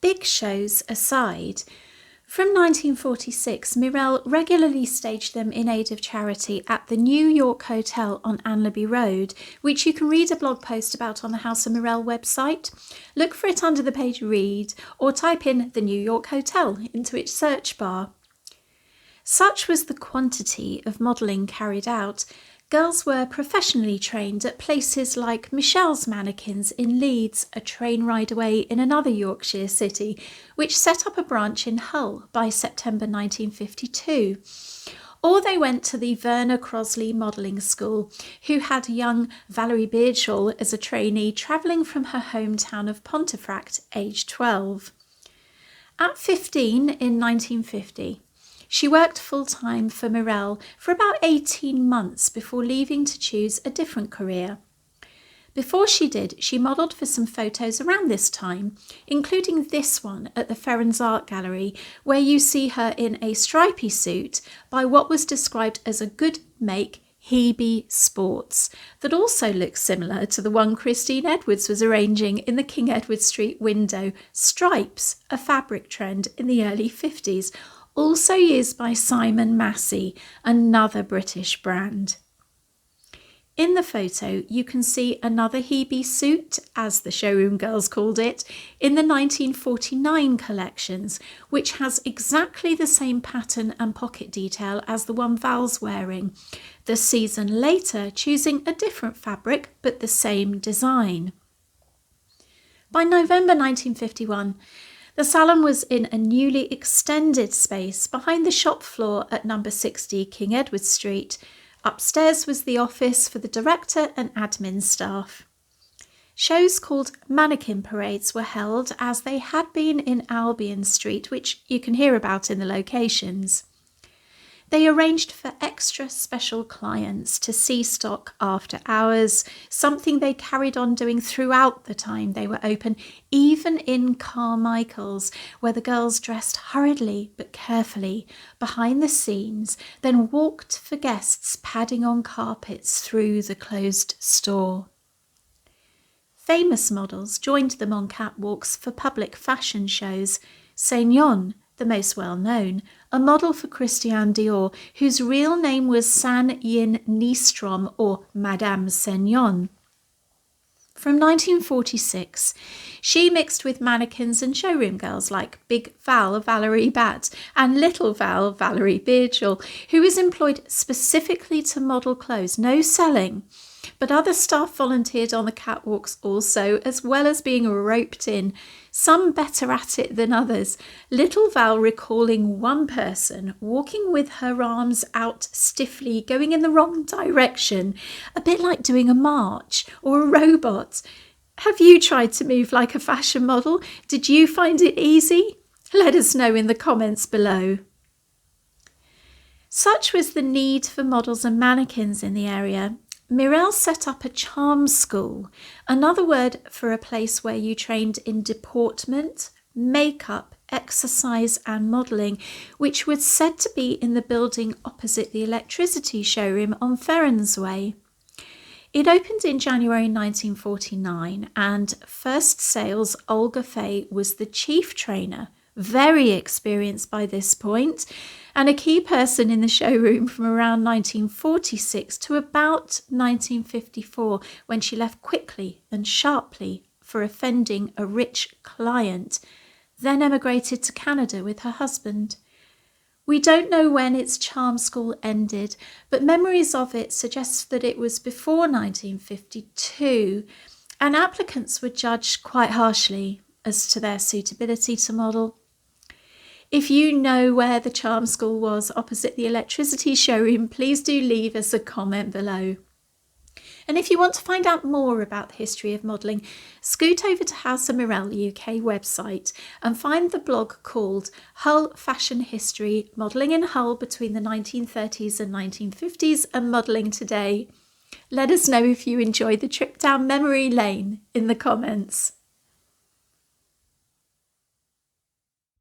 big shows aside, from 1946, Mirelle regularly staged them in aid of charity at the New York Hotel on Anlaby Road, which you can read a blog post about on the House of Mirelle website. Look for it under the page Read, or type in the New York Hotel into its search bar. Such was the quantity of modelling carried out. Girls were professionally trained at places like Michele's Mannequins in Leeds, a train ride away in another Yorkshire city, which set up a branch in Hull by September 1952. Or they went to the Verna Crossley Modelling School, who had young Valerie Batte as a trainee travelling from her hometown of Pontefract, aged 12. At 15 in 1950, she worked full-time for Mirelle for about 18 months before leaving to choose a different career. Before she did, she modelled for some photos around this time, including this one at the Ferens Art Gallery, where you see her in a stripy suit by what was described as a good make Hebe Sports, that also looks similar to the one Christine Edwards was arranging in the King Edward Street window. Stripes, a fabric trend in the early 50s, also used by Simon Massey, another British brand. In the photo, you can see another Hebe suit, as the showroom girls called it, in the 1949 collections, which has exactly the same pattern and pocket detail as the one Val's wearing, the season later choosing a different fabric but the same design. By November 1951, the Salon was in a newly extended space behind the shop floor at number 60 King Edward Street. Upstairs was the office for the director and admin staff. Shows called Mannequin Parades were held, as they had been in Albion Street, which you can hear about in the locations. They arranged for extra special clients to see stock after hours, something they carried on doing throughout the time they were open, even in Carmichaels, where the girls dressed hurriedly but carefully behind the scenes, then walked for guests padding on carpets through the closed store. Famous models joined them on catwalks for public fashion shows. Seignon, the most well-known, a model for Christian Dior, whose real name was San Yin Nistrom, or Madame Seignon. From 1946, she mixed with mannequins and showroom girls like Big Val, Valerie Batte, and Little Val, Valerie Beardshall, who was employed specifically to model clothes, no selling. But other staff volunteered on the catwalks also, as well as being roped in, some better at it than others. Little Val recalling one person walking with her arms out stiffly, going in the wrong direction, a bit like doing a march or a robot. Have you tried to move like a fashion model? Did you find it easy? Let us know in the comments below. Such was the need for models and mannequins in the area. Mirelle set up a charm school, another word for a place where you trained in deportment, makeup, exercise and modelling, which was said to be in the building opposite the electricity showroom on Ferensway. It opened in January 1949, and first sales Olga Fay was the chief trainer, very experienced by this point, and a key person in the showroom from around 1946 to about 1954, when she left quickly and sharply for offending a rich client, then emigrated to Canada with her husband. We don't know when its charm school ended, but memories of it suggest that it was before 1952, and applicants were judged quite harshly as to their suitability to model. If you know where the charm school was opposite the electricity showroom, please do leave us a comment below. And if you want to find out more about the history of modelling, scoot over to House of Mirelle UK website and find the blog called Hull Fashion History, Modelling in Hull between the 1930s and 1950s and Modelling Today. Let us know if you enjoyed the trip down memory lane in the comments.